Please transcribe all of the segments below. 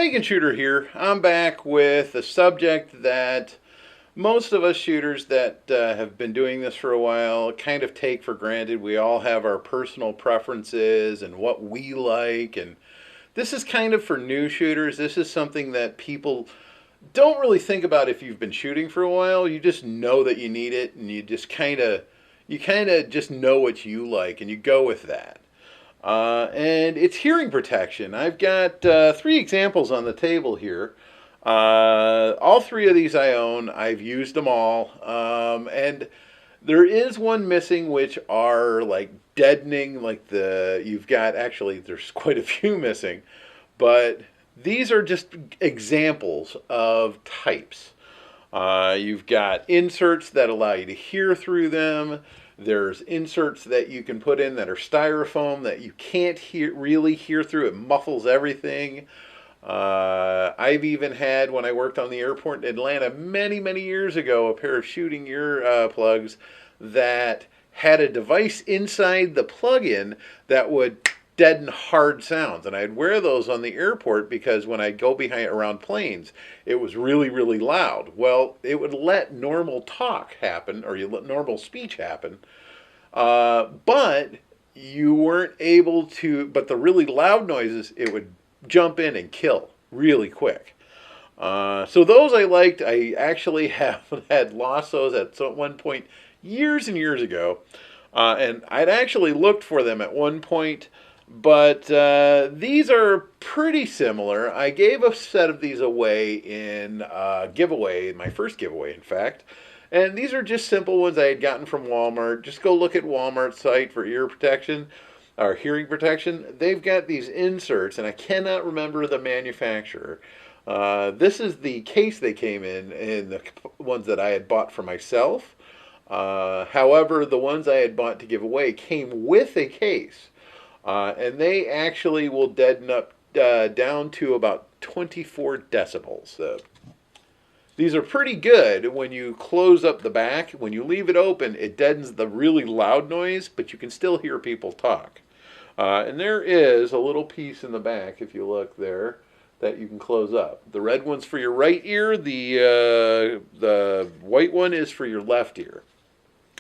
Pagan Shooter here. I'm back with a subject that most of us shooters that have been doing this for a while kind of take for granted. We all have our personal preferences and what we like, and this is kind of for new shooters. This is something that people don't really think about if you've been shooting for a while. You just know that you need it, and you kind of just know what you like, and you go with that. And it's hearing protection. I've got three examples on the table here. All three of these I own. I've used them all. And there is one missing, which are like deadening, you've got, actually, there's quite a few missing. But these are just examples of types. You've got inserts that allow you to hear through them. There's inserts that you can put in that are styrofoam that you can't really hear through. It muffles everything. I've even had, when I worked on the airport in Atlanta many, many years ago, a pair of shooting ear plugs that had a device inside the plug-in that would deaden hard sounds. And I'd wear those on the airport because when I'd go around planes, it was really, really loud. Well, it would let normal talk happen, or you let normal speech happen, but you weren't able to, but the really loud noises, it would jump in and kill really quick. So those I liked. I actually had lost those at one point years and years ago. And I'd actually looked for them at one point, but these are pretty similar. I gave a set of these away in a giveaway, my first giveaway, in fact. And these are just simple ones I had gotten from Walmart. Just go look at Walmart's site for ear protection or hearing protection. They've got these inserts, and I cannot remember the manufacturer. This is the case they came in the ones that I had bought for myself. However, the ones I had bought to give away came with a case. And they actually will deaden up down to about 24 decibels. These are pretty good when you close up the back. When you leave it open, it deadens the really loud noise, but you can still hear people talk. And there is a little piece in the back, if you look there, that you can close up. The red one's for your right ear. The white one is for your left ear.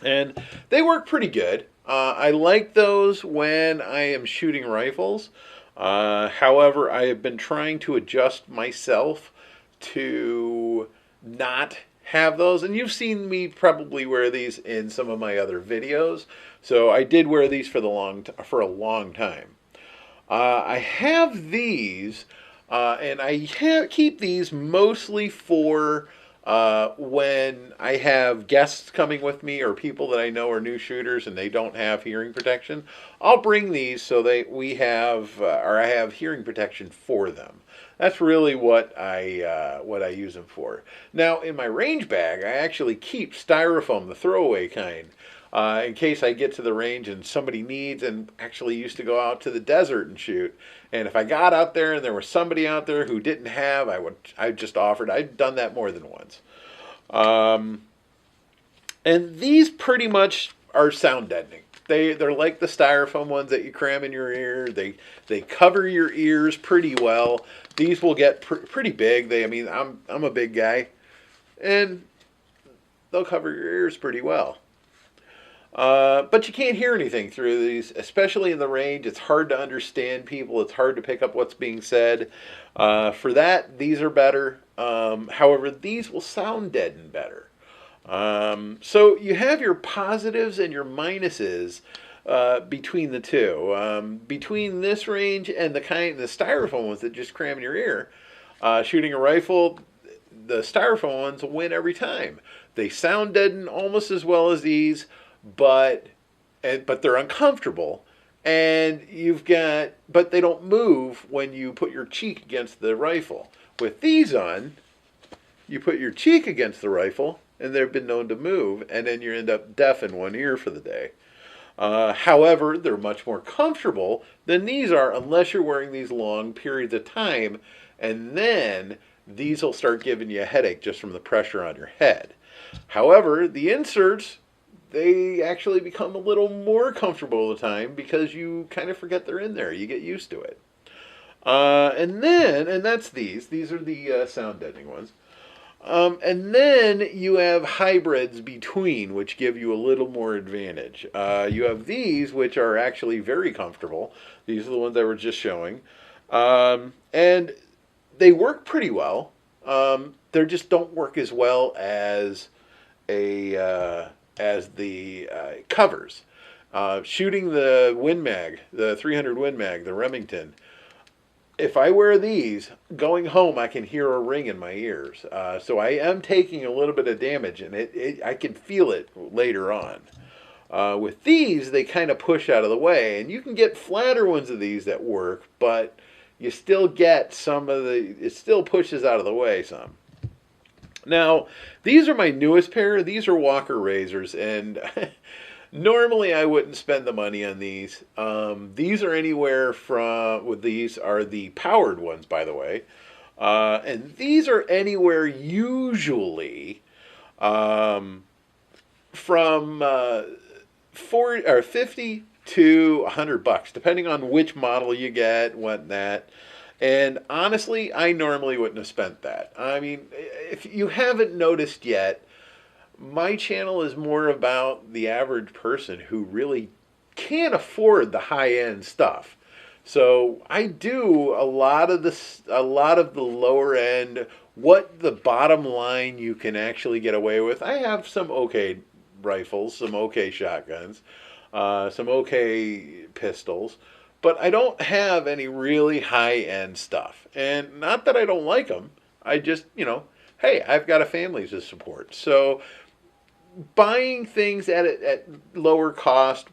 And they work pretty good. I like those when I am shooting rifles. However, I have been trying to adjust myself to not have those. And you've seen me probably wear these in some of my other videos. So I did wear these for a long time. I have these, and I keep these mostly for when I have guests coming with me or people that I know are new shooters and they don't have hearing protection. I'll bring these so I have hearing protection for them. That's really what I use them for. Now, in my range bag, I actually keep styrofoam, the throwaway kind, in case I get to the range and somebody needs, and actually used to go out to the desert and shoot. And if I got out there and there was somebody out there who didn't have, I just offered. I've done that more than once. And these pretty much are sound deadening. They're like the styrofoam ones that you cram in your ear. They cover your ears pretty well. These will get pretty big. I'm a big guy, and they'll cover your ears pretty well. But you can't hear anything through these, especially in the range. It's hard to understand people. It's hard to pick up what's being said. For that, these are better. However, these will sound deaden better. So you have your positives and your minuses between the two. Between this range and the styrofoam ones that just cram in your ear, shooting a rifle, the styrofoam ones win every time. They sound deaden almost as well as these, but they're uncomfortable, and but they don't move when you put your cheek against the rifle. With these on, you put your cheek against the rifle, and they've been known to move, and then you end up deaf in one ear for the day. However, they're much more comfortable than these are, unless you're wearing these long periods of time, and then these will start giving you a headache just from the pressure on your head. However, the inserts, they actually become a little more comfortable all the time because you kind of forget they're in there. You get used to it. And that's these. These are the sound deadening ones. And then you have hybrids between, which give you a little more advantage. You have these, which are actually very comfortable. These are the ones I was just showing. And they work pretty well. They just don't work as well as the covers. Shooting the Win Mag, the 300 Win Mag, the Remington, if I wear these, going home, I can hear a ring in my ears. So I am taking a little bit of damage, and I can feel it later on. With these, they kind of push out of the way, and you can get flatter ones of these that work, but you still get some of it still pushes out of the way some. Now, these are my newest pair. These are Walker Razors, and normally I wouldn't spend the money on these. These are anywhere from, well, these are the powered ones, by the way. And these are anywhere usually from 50 to $100, depending on which model you get, whatnot. And honestly, I normally wouldn't have spent that. I mean, if you haven't noticed yet, my channel is more about the average person who really can't afford the high-end stuff. So I do a lot of the lower end, what the bottom line you can actually get away with. I have some okay rifles, some okay shotguns, some okay pistols, but I don't have any really high-end stuff. And not that I don't like them. I just, hey, I've got a family to support. So buying things at lower cost,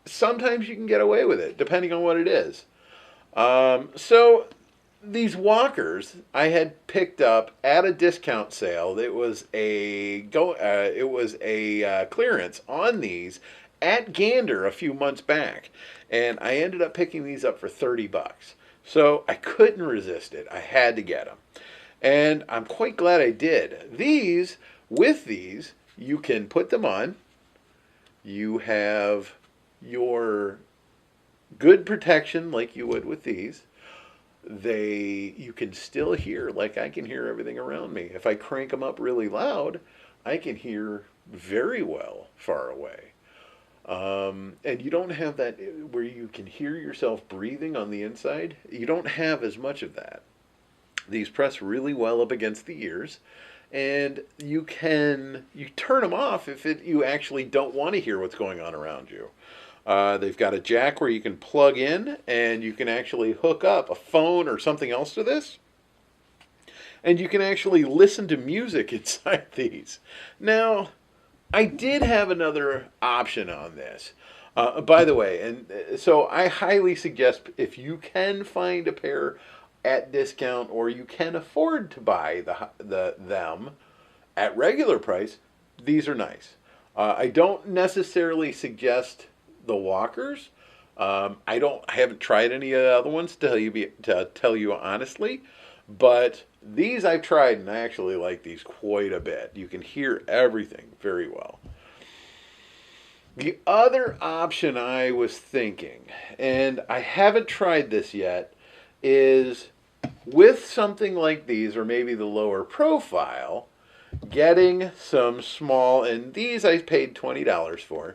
sometimes you can get away with it, depending on what it is. So these walkers I had picked up at a discount sale. It was a clearance on these at Gander a few months back, and I ended up picking these up for $30. So I couldn't resist it. I had to get them, and I'm quite glad I did. With these, you can put them on. You have your good protection like you would with these. You can still hear, like I can hear everything around me. If I crank them up really loud, I can hear very well far away. And you don't have that where you can hear yourself breathing on the inside. You don't have as much of that. These press really well up against the ears, and you turn them off if you actually don't want to hear what's going on around you. They've got a jack where you can plug in, and you can actually hook up a phone or something else to this, and you can actually listen to music inside these. Now, I did have another option on this. By the way, and so I highly suggest, if you can find a pair at discount, or you can afford to buy them at regular price, these are nice. I don't necessarily suggest the walkers. I haven't tried any of the other ones to tell you honestly, but these I've tried, and I actually like these quite a bit. You can hear everything very well. The other option I was thinking, and I haven't tried this yet, is with something like these, or maybe the lower profile, getting some small, and these I paid $20 for.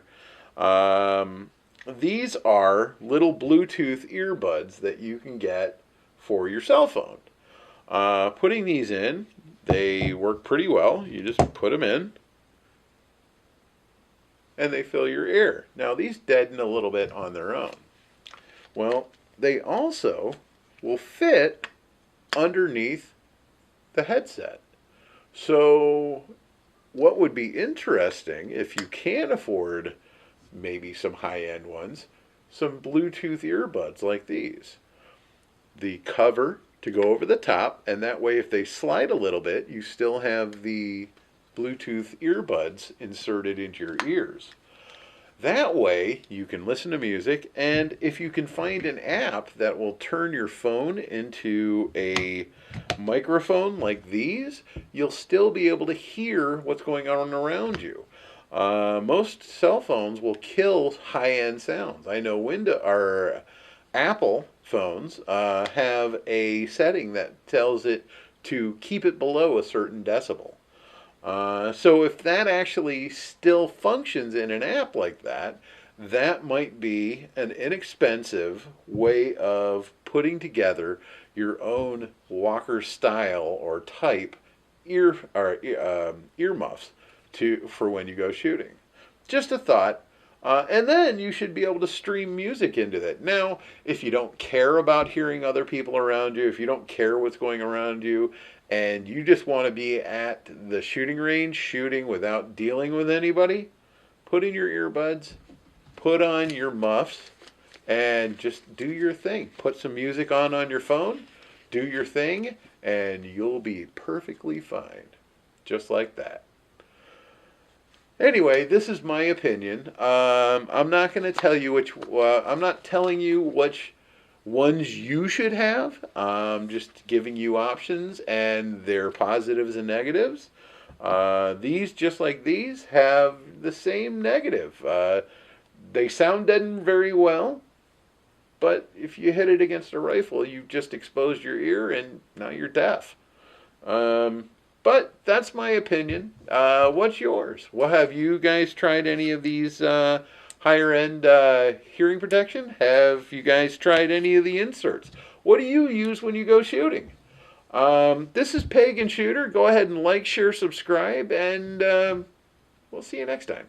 These are little Bluetooth earbuds that you can get for your cell phone. Putting these in, they work pretty well. You just put them in, and they fill your ear. Now, these deaden a little bit on their own. Well, they also will fit underneath the headset. So what would be interesting, if you can afford maybe some high-end ones, some Bluetooth earbuds like these. The cover to go over the top, and that way if they slide a little bit, you still have the Bluetooth earbuds inserted into your ears. That way you can listen to music, and if you can find an app that will turn your phone into a microphone like these, you'll still be able to hear what's going on around you. Most cell phones will kill high-end sounds. I know Apple phones have a setting that tells it to keep it below a certain decibel. So if that actually still functions in an app like that, that might be an inexpensive way of putting together your own Walker style or type earmuffs for when you go shooting. Just a thought. And then you should be able to stream music into that. Now, if you don't care about hearing other people around you, if you don't care what's going around you, and you just want to be at the shooting range shooting without dealing with anybody, put in your earbuds, put on your muffs, and just do your thing. Put some music on your phone, do your thing, and you'll be perfectly fine. Just like that. Anyway, this is my opinion. I'm not going to tell you which. I'm not telling you which ones you should have. I'm just giving you options and their positives and negatives. These, just like these, have the same negative. They sound deadened very well, but if you hit it against a rifle, you've just exposed your ear and now you're deaf. But that's my opinion. What's yours? Well, have you guys tried any of these higher end hearing protection? Have you guys tried any of the inserts? What do you use when you go shooting? This is Pagan Shooter. Go ahead and like, share, subscribe, and we'll see you next time.